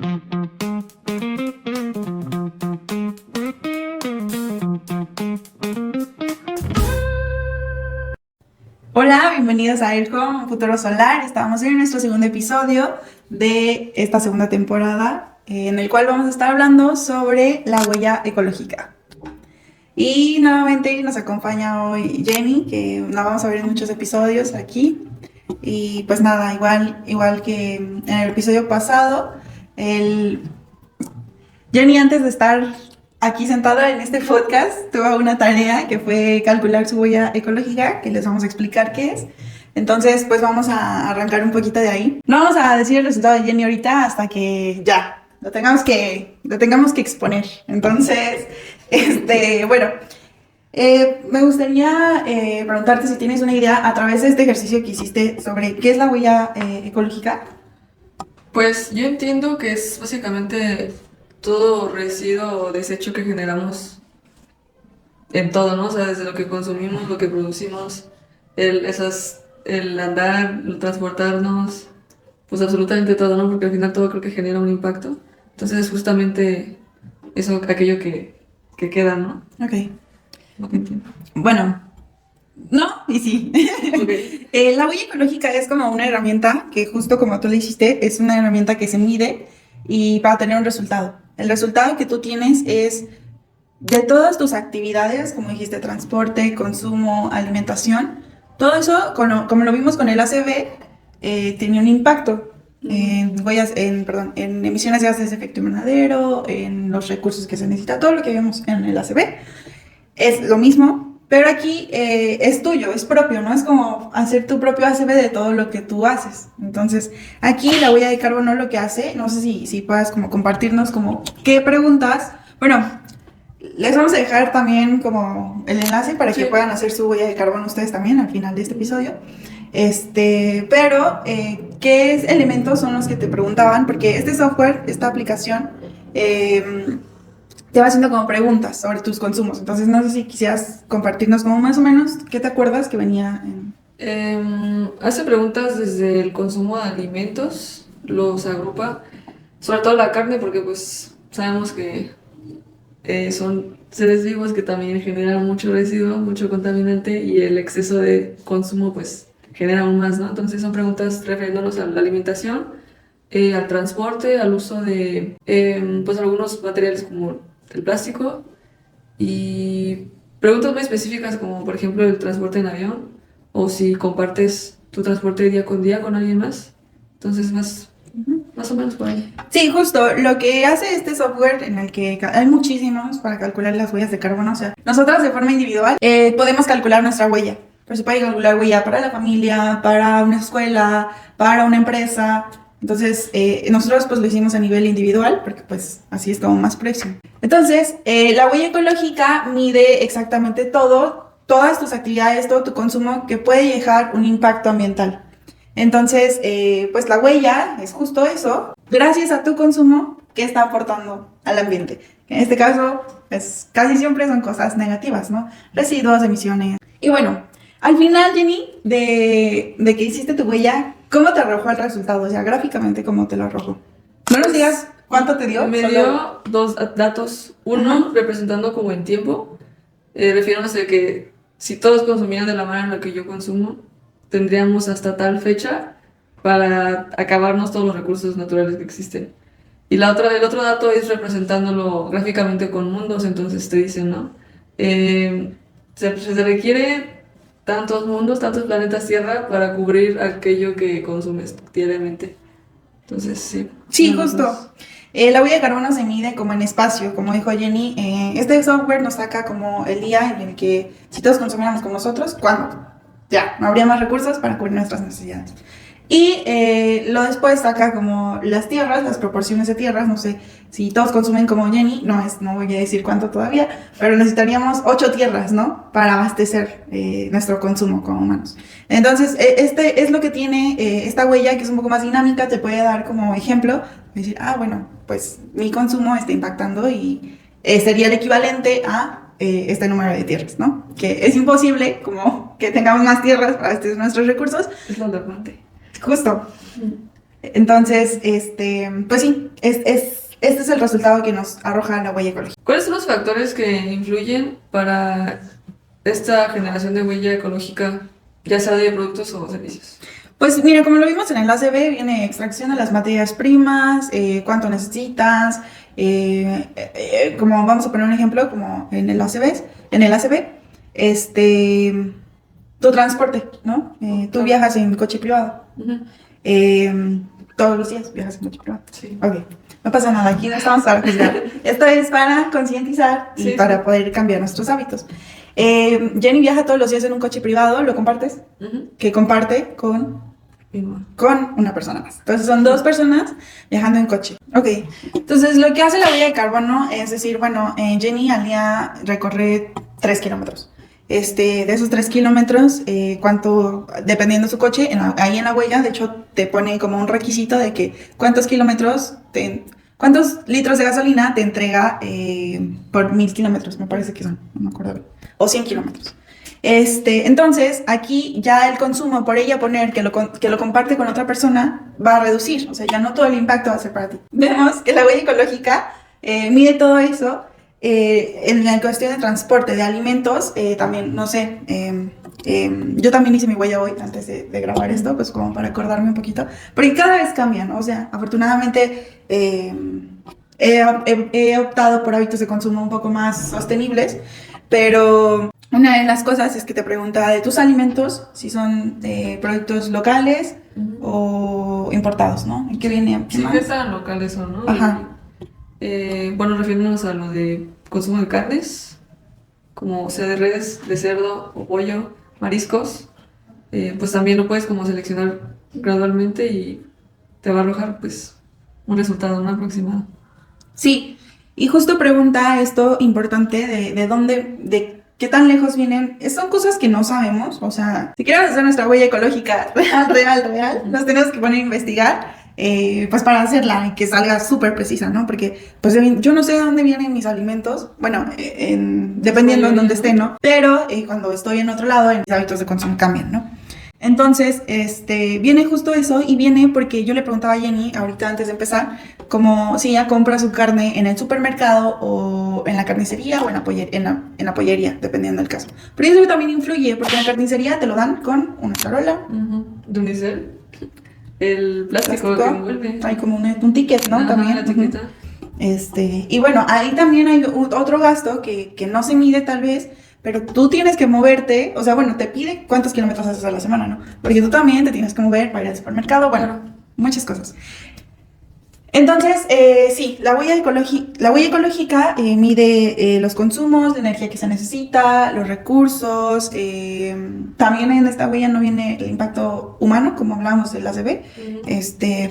Hola, bienvenidos a Aircom Futuro Solar. Estamos en nuestro segundo episodio de esta segunda temporada, en el cual vamos a estar hablando sobre la huella ecológica. Y nuevamente nos acompaña hoy Jenny, que la vamos a ver en muchos episodios aquí. Y pues nada, igual que en el episodio pasado, Jenny, antes de estar aquí sentada en este podcast, tuvo una tarea que fue calcular su huella ecológica, que les vamos a explicar qué es. Entonces, pues vamos a arrancar un poquito de ahí. No vamos a decir el resultado de Jenny ahorita hasta que ya lo tengamos que exponer. Entonces, bueno, me gustaría preguntarte si tienes una idea a través de este ejercicio que hiciste sobre qué es la huella ecológica. Pues yo entiendo que es básicamente todo residuo o desecho que generamos en todo, ¿no? O sea, desde lo que consumimos, lo que producimos, el andar, el transportarnos, pues absolutamente todo, ¿no? Porque al final todo creo que genera un impacto. Entonces es justamente eso, aquello que queda, ¿no? Ok. Lo que entiendo. Bueno, no y sí. Ok. La huella ecológica es como una herramienta que justo como tú le hiciste, es una herramienta que se mide y para tener un resultado. El resultado que tú tienes es de todas tus actividades, como dijiste, transporte, consumo, alimentación, todo eso, como lo vimos con el ACV, tenía un impacto en emisiones de gases de efecto invernadero, en los recursos que se necesita, todo lo que vimos en el ACV. Es lo mismo, pero aquí es tuyo, es propio, ¿no? Es como hacer tu propio ACV de todo lo que tú haces. Entonces, aquí la huella de carbono lo que hace, no sé si puedas como compartirnos como qué preguntas. Bueno, les vamos a dejar también como el enlace para que Sí. puedan hacer su huella de carbono ustedes también al final de este episodio. Pero, ¿qué elementos son los que te preguntaban? Porque este software, esta aplicación, te va haciendo como preguntas sobre tus consumos. Entonces, no sé si quisieras compartirnos como más o menos qué te acuerdas que venía en... Hace preguntas desde el consumo de alimentos, los agrupa, sobre todo la carne, porque pues sabemos que son seres vivos que también generan mucho residuo, mucho contaminante y el exceso de consumo pues genera aún más, ¿no? Entonces son preguntas refiriéndonos a la alimentación, al transporte, al uso de pues algunos materiales como el plástico y preguntas muy específicas como por ejemplo el transporte en avión o si compartes tu transporte día con día con alguien más. Entonces más o menos por ahí. Sí, justo, lo que hace este software en el que hay muchísimos para calcular las huellas de carbono, o sea, nosotros de forma individual podemos calcular nuestra huella, pero se puede calcular huella para la familia, para una escuela, para una empresa. Entonces, nosotros pues lo hicimos a nivel individual, porque pues así es como más preciso. Entonces, la huella ecológica mide exactamente todas tus actividades, todo tu consumo que puede dejar un impacto ambiental. Entonces, pues la huella es justo eso, gracias a tu consumo que está aportando al ambiente. En este caso, pues casi siempre son cosas negativas, ¿no? Residuos, emisiones. Y bueno, al final, Jenny, de que hiciste tu huella, ¿cómo te arrojó el resultado? O sea, gráficamente, ¿cómo te lo arrojó? No nos digas cuánto te dio. Me dio dos datos. Uno, representando como en tiempo, refiriéndose a que si todos consumieran de la manera en la que yo consumo, tendríamos hasta tal fecha para acabarnos todos los recursos naturales que existen. Y el otro dato es representándolo gráficamente con mundos, entonces te dicen, ¿no? Se requiere tantos mundos, tantos planetas Tierra para cubrir aquello que consumes diariamente. Entonces, sí. Sí, justo. La huella de carbono se mide como en espacio, como dijo Jenny. Este software nos saca como el día en el que si todos consumiéramos con nosotros, ¿cuándo? Ya, no habría más recursos para cubrir nuestras necesidades. Y lo después saca como las tierras, las proporciones de tierras, no sé si todos consumen como Jenny, no voy a decir cuánto todavía, pero necesitaríamos 8 tierras, ¿no? Para abastecer nuestro consumo como humanos. Entonces, este es lo que tiene esta huella, que es un poco más dinámica, te puede dar como ejemplo, decir, bueno, pues mi consumo está impactando y sería el equivalente a este número de tierras, ¿no? Que es imposible como que tengamos más tierras para abastecer nuestros recursos. Es lo alarmante. Justo. Entonces, pues sí, este es el resultado que nos arroja la huella ecológica. ¿Cuáles son los factores que influyen para esta generación de huella ecológica, ya sea de productos o servicios? Pues mira, como lo vimos en el ACB, viene extracción de las materias primas, cuánto necesitas, como vamos a poner un ejemplo, como en el ACB, tu transporte, ¿no? Tú viajas en coche privado. Ujú. Todos los días viajas en coche privado. Sí. Ok, no pasa nada, aquí no estamos para juzgar. Esto es para concientizar y Sí, para sí. poder cambiar nuestros hábitos. Jenny viaja todos los días en un coche privado, ¿lo compartes? Ujú. Que comparte Igual. con una persona más. Entonces son dos personas viajando en coche. Ok, entonces lo que hace la huella de carbono es decir, bueno, Jenny al día recorre 3 kilómetros. De esos 3 kilómetros, cuánto, dependiendo de su coche, ahí en la huella, de hecho, te pone como un requisito de que cuántos litros de gasolina te entrega por 1000 kilómetros, me parece que son, no me acuerdo bien, o 100 kilómetros. Entonces, aquí ya el consumo, por ella poner que lo comparte con otra persona, va a reducir. O sea, ya no todo el impacto va a ser para ti. Vemos que la huella ecológica mide todo eso. En la cuestión de transporte de alimentos, también, no sé, yo también hice mi huella hoy antes de grabar esto, pues como para acordarme un poquito, porque cada vez cambian, ¿no? O sea, afortunadamente he optado por hábitos de consumo un poco más sostenibles, pero una de las cosas es que te pregunta de tus alimentos si son productos locales Ujú. o importados, ¿no? ¿En qué viene? ¿Qué Sí, más? que tan locales son, ¿no? Ajá. Bueno, refiriéndonos a lo de consumo de carnes, como sea de res, de cerdo o pollo, mariscos, pues también lo puedes como seleccionar gradualmente y te va a arrojar pues un resultado, ¿no? Aproximado. Sí, y justo pregunta esto importante de dónde, de qué tan lejos vienen. Son cosas que no sabemos, o sea, si queremos hacer nuestra huella ecológica real, nos tenemos que poner a investigar, pues para hacerla y que salga súper precisa, ¿no? Porque pues yo no sé de dónde vienen mis alimentos, bueno, dependiendo en dónde esté, ¿no? Pero cuando estoy en otro lado, mis hábitos de consumo cambian, ¿no? Entonces, viene justo eso y viene porque yo le preguntaba a Jenny ahorita antes de empezar, como si ella compra su carne en el supermercado o en la carnicería o en la pollería, dependiendo del caso. Pero eso también influye porque en la carnicería te lo dan con una charola, De unicel, el plástico que envuelve. hay como un ticket, ¿no? Ajá, También. la etiqueta. Y bueno, ahí también hay otro gasto que no se mide tal vez, pero tú tienes que moverte, o sea, bueno, te pide cuántos kilómetros haces a la semana, ¿no? Porque tú también te tienes que mover para ir al supermercado, bueno, muchas cosas. Entonces, sí, la huella ecológica mide los consumos, la energía que se necesita, los recursos. También en esta huella no viene el impacto humano, como hablábamos del ACB.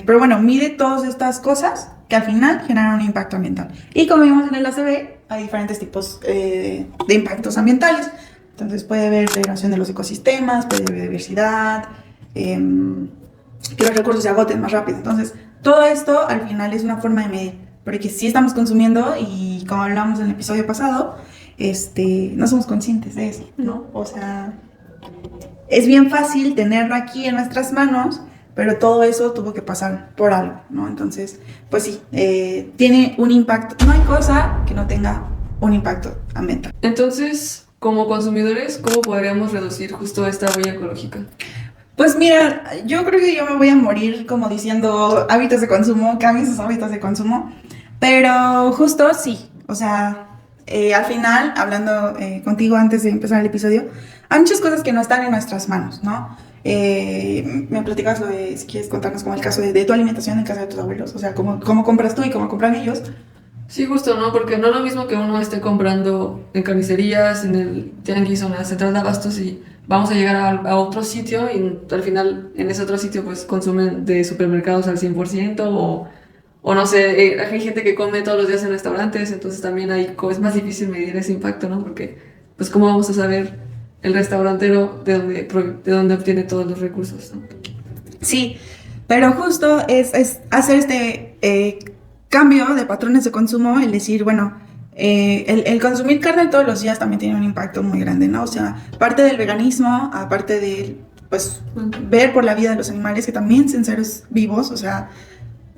Pero bueno, mide todas estas cosas que al final generan un impacto ambiental. Y como vimos en el ACB, hay diferentes tipos de impactos ambientales. Entonces puede haber degradación de los ecosistemas, puede haber diversidad, que los recursos se agoten más rápido. Entonces, todo esto al final es una forma de medir, porque sí estamos consumiendo y como hablamos en el episodio pasado, no somos conscientes de eso, ¿no? O sea, es bien fácil tenerlo aquí en nuestras manos, pero todo eso tuvo que pasar por algo, ¿no? Entonces, pues sí, tiene un impacto. No hay cosa que no tenga un impacto ambiental. Entonces, como consumidores, ¿cómo podríamos reducir justo esta huella ecológica? Pues mira, yo creo que yo me voy a morir como diciendo hábitos de consumo, cambien sus hábitos de consumo, pero justo sí, o sea, al final, hablando contigo antes de empezar el episodio, hay muchas cosas que no están en nuestras manos, ¿no? Me platicas lo de, si quieres contarnos como el caso de tu alimentación en casa de tus abuelos, o sea, cómo compras tú y cómo compran ellos. Sí, justo, ¿no? Porque no es lo mismo que uno esté comprando en carnicerías, en el tianguis o en la central de abastos y vamos a llegar a otro sitio y al final en ese otro sitio pues consumen de supermercados al 100% o no sé, hay gente que come todos los días en restaurantes, entonces también es más difícil medir ese impacto, ¿no? Porque pues cómo vamos a saber el restaurantero de dónde obtiene todos los recursos, ¿no? Sí, pero justo es hacer cambio de patrones de consumo, el decir, bueno, el consumir carne todos los días también tiene un impacto muy grande, ¿no? O sea, parte del veganismo, aparte de pues, ver por la vida de los animales, que también son seres vivos, o sea,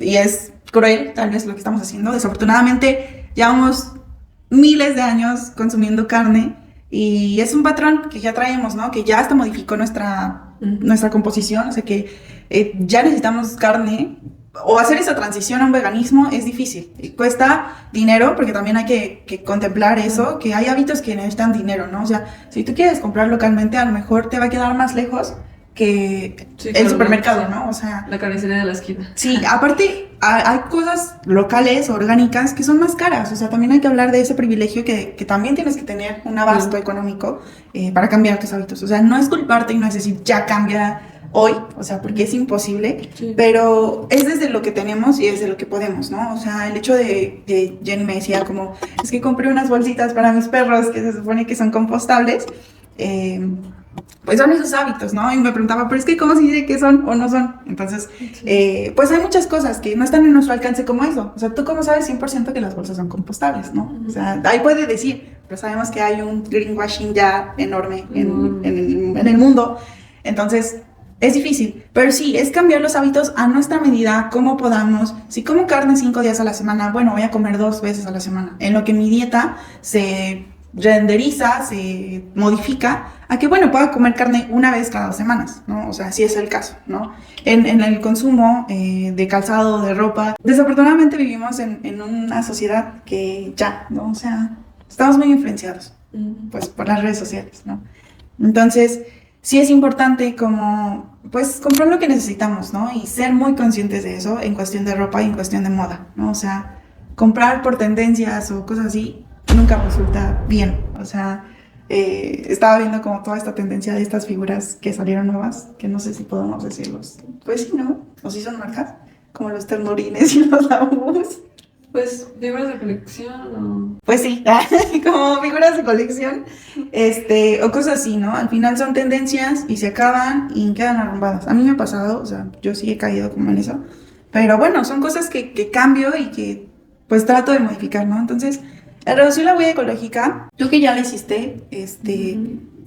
y es cruel tal vez lo que estamos haciendo. Desafortunadamente llevamos miles de años consumiendo carne y es un patrón que ya traemos, ¿no? Que ya hasta modificó nuestra composición, o sea que ya necesitamos carne. O hacer esa transición a un veganismo es difícil. Y cuesta dinero, porque también hay que contemplar eso, que hay hábitos que necesitan dinero, ¿no? O sea, si tú quieres comprar localmente, a lo mejor te va a quedar más lejos que el supermercado, ¿no? O sea, la carnicería de la esquina. Sí, aparte hay cosas locales, orgánicas, que son más caras. O sea, también hay que hablar de ese privilegio que también tienes que tener un abasto económico para cambiar tus hábitos. O sea, no es culparte y no es decir, ya cambia hoy, o sea, porque es imposible, pero es desde lo que tenemos y desde lo que podemos, ¿no? O sea, el hecho de Jenny me decía como, es que compré unas bolsitas para mis perros que se supone que son compostables, pues son esos hábitos, ¿no? Y me preguntaba, pero es que ¿cómo se dice que son o no son? Entonces, pues hay muchas cosas que no están en nuestro alcance como eso. O sea, ¿tú cómo sabes 100% que las bolsas son compostables, no? O sea, ahí puede decir, pero sabemos que hay un greenwashing ya enorme en el mundo. Entonces, es difícil, pero sí, es cambiar los hábitos a nuestra medida, como podamos. Si como carne 5 días a la semana, bueno, voy a comer 2 veces a la semana. En lo que mi dieta se renderiza, se modifica, a que, bueno, pueda comer carne una vez cada 2 semanas, ¿no? O sea, si es el caso, ¿no? En el consumo de calzado, de ropa, desafortunadamente vivimos en una sociedad que ya, ¿no? O sea, estamos muy influenciados, pues, por las redes sociales, ¿no? Entonces, sí es importante como, pues, comprar lo que necesitamos, ¿no? Y ser muy conscientes de eso en cuestión de ropa y en cuestión de moda, ¿no? O sea, comprar por tendencias o cosas así nunca resulta bien. O sea, estaba viendo como toda esta tendencia de estas figuras que salieron nuevas, que no sé si podemos decirlos. Pues sí, ¿no? O si son marcas, como los ternurines y los labús. Pues, figuras de colección o... Pues sí, como figuras de colección, o cosas así, ¿no? Al final son tendencias y se acaban y quedan arrumbadas. A mí me ha pasado, o sea, yo sí he caído como en eso. Pero bueno, son cosas que cambio y que pues trato de modificar, ¿no? Entonces, al reducir la huella ecológica, tú que ya lo hiciste,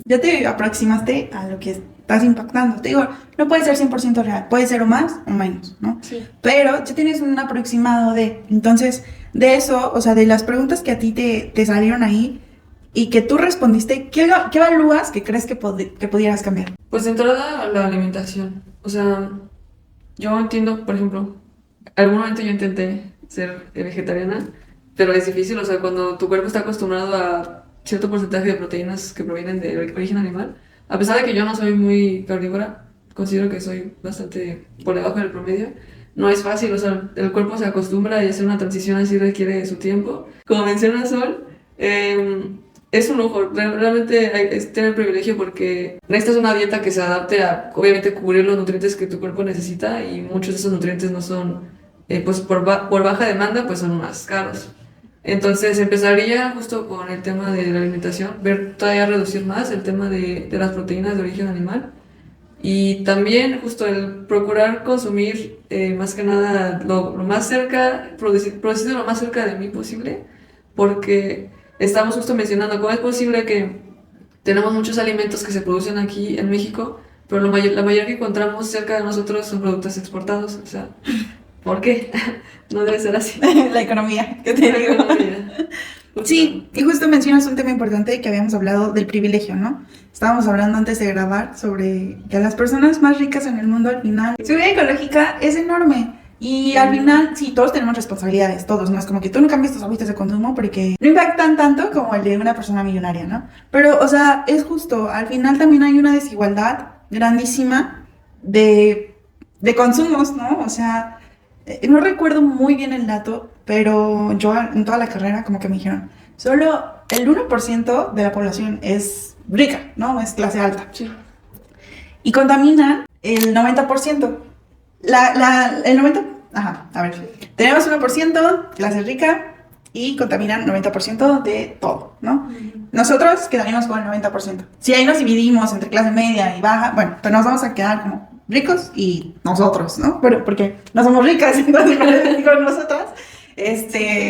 ya te aproximaste a lo que estás impactando. Te digo, no puede ser 100% real, puede ser o más o menos, ¿no? Sí. Pero ya tienes un aproximado de, entonces, de eso, o sea, de las preguntas que a ti te salieron ahí y que tú respondiste, ¿qué evalúas que crees que pudieras cambiar? Pues de entrada, la alimentación. O sea, yo entiendo, por ejemplo, algún momento yo intenté ser vegetariana, pero es difícil, o sea, cuando tu cuerpo está acostumbrado a cierto porcentaje de proteínas que provienen de origen animal, a pesar de que yo no soy muy carnívora, considero que soy bastante por debajo del promedio, no es fácil, o sea, el cuerpo se acostumbra y hacer una transición así requiere su tiempo. Como menciona Sol, es un lujo, realmente es tener privilegio porque necesitas una dieta que se adapte a, obviamente, cubrir los nutrientes que tu cuerpo necesita y muchos de esos nutrientes no son, pues por baja demanda, pues son más caros. Entonces empezaría justo con el tema de la alimentación, ver todavía reducir más el tema de las proteínas de origen animal y también justo el procurar consumir más que nada lo más cerca, producir lo más cerca de mí posible, porque estamos justo mencionando cómo es posible que tenemos muchos alimentos que se producen aquí en México, pero la mayoría que encontramos cerca de nosotros son productos exportados, o sea, ¿por qué? No debe ser así. La economía, que te digo. Sí, y justo mencionas un tema importante que habíamos hablado del privilegio, ¿no? Estábamos hablando antes de grabar sobre que las personas más ricas en el mundo al final, su vida ecológica es enorme. Y al final, sí, todos tenemos responsabilidades, todos, ¿no? Es como que tú no cambias tus hábitos de consumo porque no impactan tanto como el de una persona millonaria, ¿no? Pero, o sea, es justo, al final también hay una desigualdad grandísima de consumos, ¿no? O sea, no recuerdo muy bien el dato, pero yo en toda la carrera como que me dijeron, solo el 1% de la población es rica, ¿no? Es clase alta. Sí. Y contaminan el 90%. El 90%, a ver, tenemos 1% clase rica y contaminan 90% de todo, ¿no? Nosotros quedaríamos con el 90%. Si ahí nos dividimos entre clase media y baja, bueno, pues nos vamos a quedar como ricos y nosotros, ¿no? Pero porque no somos ricas, entonces digo nosotras.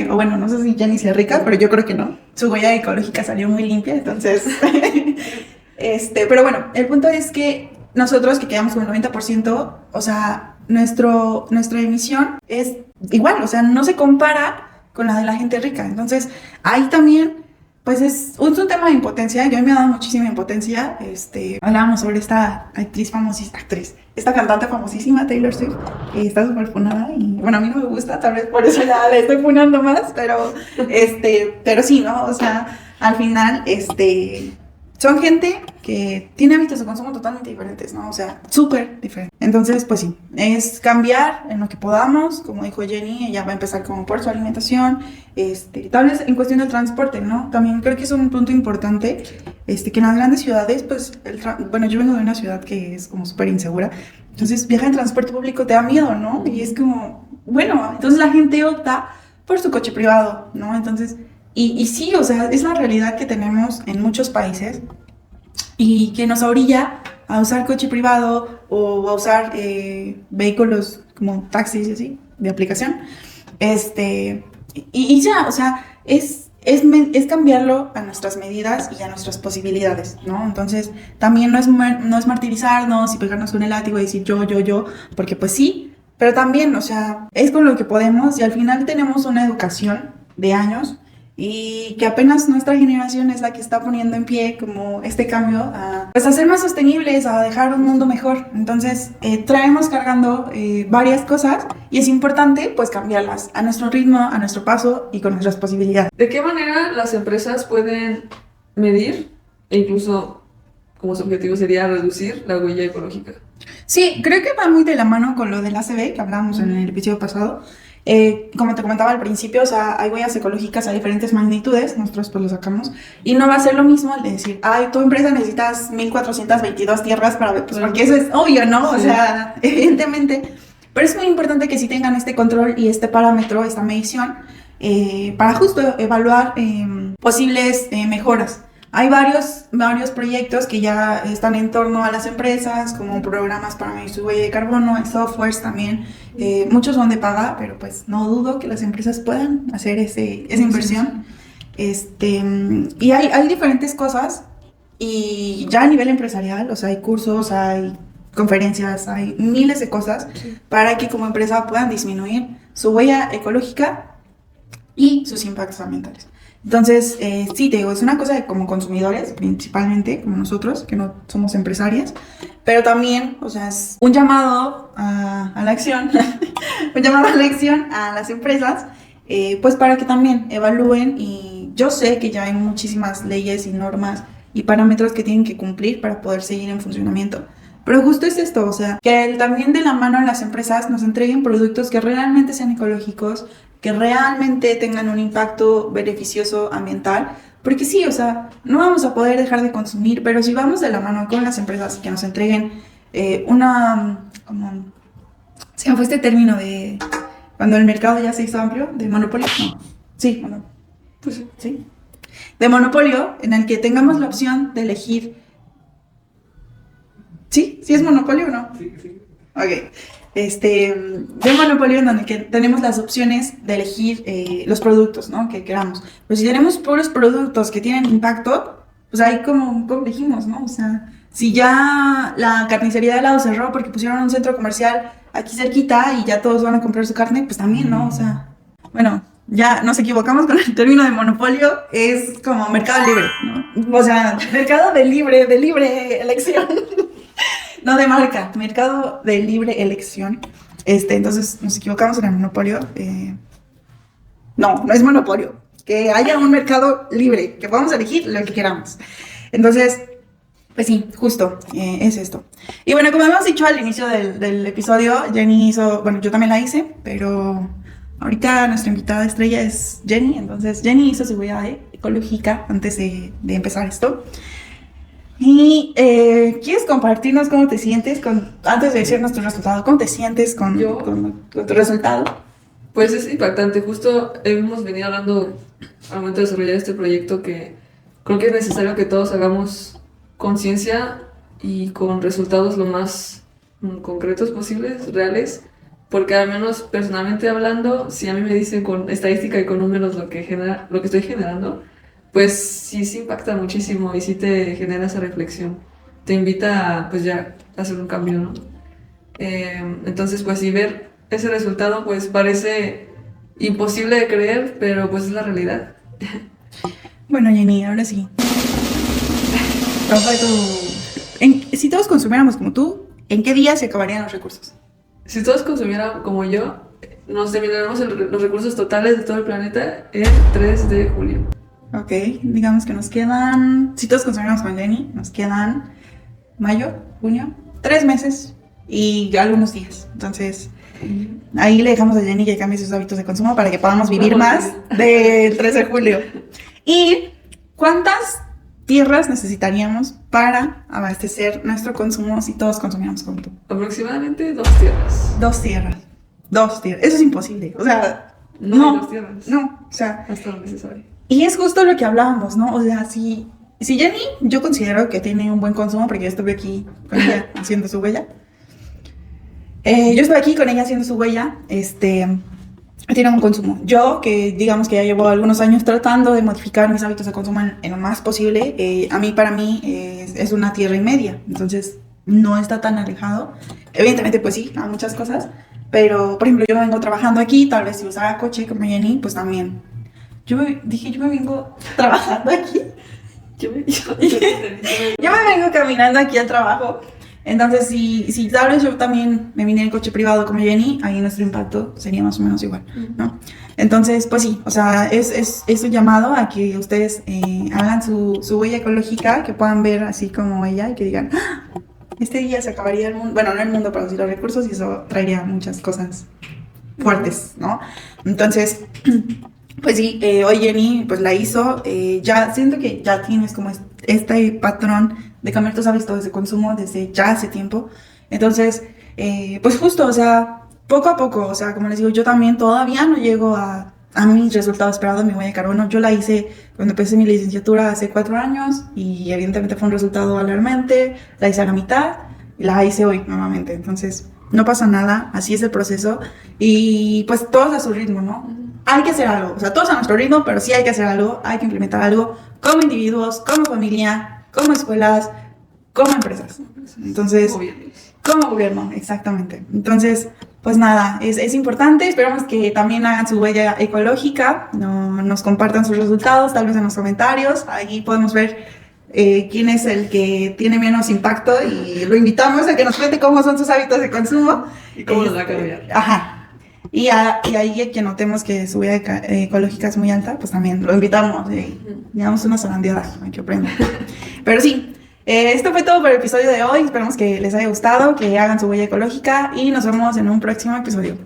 O bueno, no sé si Jenny sea rica, pero yo creo que no. Su huella ecológica salió muy limpia, entonces... pero bueno, el punto es que nosotros que quedamos con el 90%, o sea, nuestra emisión es igual, o sea, no se compara con la de la gente rica. Entonces, ahí también, pues es un tema de impotencia. Yo me ha dado muchísima impotencia. Hablábamos sobre esta esta cantante famosísima, Taylor Swift, que está súper funada y, bueno, a mí no me gusta, tal vez por eso ya la estoy funando más, pero sí, ¿no? O sea, al final, son gente que tiene hábitos de consumo totalmente diferentes, ¿no? O sea, súper diferentes. Entonces, pues sí, es cambiar en lo que podamos. Como dijo Jenny, ella va a empezar como por su alimentación. Tal vez en cuestión del transporte, ¿no? También creo que es un punto importante, que en las grandes ciudades, pues, bueno, yo vengo de una ciudad que es como súper insegura. Entonces, viajar en transporte público te da miedo, ¿no? Y es como, bueno, entonces la gente opta por su coche privado, ¿no? Entonces... Y sí, o sea, es la realidad que tenemos en muchos países y que nos orilla a usar coche privado o a usar vehículos como taxis y así, de aplicación. Y ya, o sea, es cambiarlo a nuestras medidas y a nuestras posibilidades, ¿no? Entonces, también no es martirizarnos y pegarnos con el látigo y decir yo, porque pues sí, pero también, o sea, es con lo que podemos y al final tenemos una educación de años y que apenas nuestra generación es la que está poniendo en pie como este cambio a, pues, a ser más sostenibles, a dejar un mundo mejor. Entonces, traemos cargando varias cosas y es importante pues cambiarlas a nuestro ritmo, a nuestro paso y con nuestras posibilidades. ¿De qué manera las empresas pueden medir e incluso como su objetivo sería reducir la huella ecológica? Sí, creo que va muy de la mano con lo del ACB que hablábamos en el episodio pasado. Como te comentaba al principio, o sea, hay huellas ecológicas a diferentes magnitudes, nosotros pues lo sacamos, y no va a ser lo mismo el de decir, ay, tu empresa necesitas 1422 tierras para ver, pues porque eso es obvio, ¿no? Sí. O sea, evidentemente, pero es muy importante que sí tengan este control y este parámetro, esta medición, para justo evaluar posibles mejoras. Hay varios proyectos que ya están en torno a las empresas, como programas para medir su huella de carbono, hay softwares también, muchos son de paga, pero pues no dudo que las empresas puedan hacer esa inversión. Y hay diferentes cosas, y ya a nivel empresarial, o sea, hay cursos, hay conferencias, hay miles de cosas para que como empresa puedan disminuir su huella ecológica y sus impactos ambientales. Entonces, sí, te digo, es una cosa de como consumidores, principalmente, como nosotros, que no somos empresarias, pero también, o sea, es un llamado a la acción, un llamado a la acción a las empresas, pues para que también evalúen, y yo sé que ya hay muchísimas leyes y normas y parámetros que tienen que cumplir para poder seguir en funcionamiento. Pero justo es esto, o sea, que también de la mano a las empresas nos entreguen productos que realmente sean ecológicos, que realmente tengan un impacto beneficioso ambiental, porque sí, o sea, no vamos a poder dejar de consumir, pero si vamos de la mano con las empresas que nos entreguen como, se me fue este término de cuando el mercado ya se hizo amplio, de monopolio, no, sí, bueno, pues sí, de monopolio, en el que tengamos la opción de elegir, ¿sí? ¿Sí es monopolio o no? Sí. Ok. De monopolio en donde que tenemos las opciones de elegir los productos, ¿no? Que queramos. Pero si tenemos puros productos que tienen impacto, pues ahí como dijimos, ¿no? O sea, si ya la carnicería de al lado cerró porque pusieron un centro comercial aquí cerquita y ya todos van a comprar su carne, pues también, ¿no? O sea, bueno, ya nos equivocamos con el término de monopolio, es como mercado libre, ¿no? O sea, mercado de libre elección. No de marca, mercado de libre elección. Entonces nos equivocamos en el monopolio. No es monopolio. Que haya un mercado libre, que podamos elegir lo que queramos. Entonces, pues sí, justo, es esto. Y bueno, como habíamos dicho al inicio del episodio, Jenny hizo, bueno, yo también la hice, pero ahorita nuestra invitada estrella es Jenny. Entonces, Jenny hizo su huella ecológica antes de empezar esto. Y ¿quieres compartirnos cómo te sientes antes de decirnos tu resultado? ¿Cómo te sientes con tu resultado? Pues es impactante. Justo hemos venido hablando al momento de desarrollar este proyecto que creo que es necesario que todos hagamos conciencia y con resultados lo más concretos posibles, reales, porque al menos personalmente hablando, si a mí me dicen con estadística y con números lo que estoy generando, pues sí impacta muchísimo y sí te genera esa reflexión. Te invita a, pues ya, hacer un cambio, ¿no? Entonces, pues, y ver ese resultado, pues, parece imposible de creer, pero pues es la realidad. Bueno, Jenny, ahora sí. ¿Cuál fue si todos consumiéramos como tú, ¿en qué día se acabarían los recursos? Si todos consumieran como yo, nos terminaremos los recursos totales de todo el planeta el 3 de julio. Ok, digamos que nos quedan, si todos consumiéramos con Jenny, nos quedan mayo, junio, 3 meses y algunos días. Entonces, ahí le dejamos a Jenny que cambie sus hábitos de consumo para que podamos vivir más del 3 de julio. ¿Y cuántas tierras necesitaríamos para abastecer nuestro consumo si todos consumiéramos como tú? Aproximadamente 2 tierras. 2 tierras. 2 tierras. Eso es imposible. O sea, No hay 2 tierras. No, o sea, hasta donde se sabe. y es justo lo que hablábamos, ¿no? O sea, si Jenny, yo considero que tiene un buen consumo porque yo estuve aquí con ella haciendo su huella. Yo estuve aquí con ella haciendo su huella, tiene un consumo. Yo, que digamos que ya llevo algunos años tratando de modificar mis hábitos de consumo en lo más posible, para mí es una tierra y media, entonces no está tan alejado. Evidentemente, pues sí, hay muchas cosas, pero, por ejemplo, yo vengo trabajando aquí, tal vez si usara coche como Jenny, pues también. Yo me vengo trabajando aquí. Yo me vengo caminando aquí al trabajo. Entonces, si tal vez yo también me vine en coche privado como Jenny, ahí nuestro impacto sería más o menos igual, ¿no? Entonces, pues sí, o sea, es un llamado a que ustedes hagan su huella ecológica, que puedan ver así como ella y que digan, ¡ah! Este día se acabaría el mundo, bueno, no el mundo, pero sí los recursos, y eso traería muchas cosas fuertes, ¿no? Entonces, pues sí, hoy Jenny pues la hizo, ya siento que ya tienes como este patrón de cambiar tus hábitos de consumo desde ya hace tiempo. Entonces, pues justo, o sea, poco a poco, o sea, como les digo, yo también todavía no llego a mis resultados esperados en mi huella de carbono. Yo la hice cuando empecé mi licenciatura hace 4 años y evidentemente fue un resultado alarmante, la hice a la mitad y la hice hoy nuevamente. Entonces, no pasa nada, así es el proceso y pues todos a su ritmo, ¿no? Hay que hacer algo, o sea, todos a nuestro ritmo, pero sí hay que hacer algo, hay que implementar algo como individuos, como familia, como escuelas, como empresas. Entonces, como gobierno, exactamente. Entonces, pues nada, es importante, esperamos que también hagan su huella ecológica, nos compartan sus resultados, tal vez en los comentarios, ahí podemos ver quién es el que tiene menos impacto y lo invitamos a que nos cuente cómo son sus hábitos de consumo. Y cómo los va a cambiar. Ajá. Y ahí que notemos que su huella ecológica es muy alta, pues también lo invitamos. Digamos una zarandeada, hay que aprender. Pero sí, esto fue todo por el episodio de hoy. Esperamos que les haya gustado, que hagan su huella ecológica y nos vemos en un próximo episodio.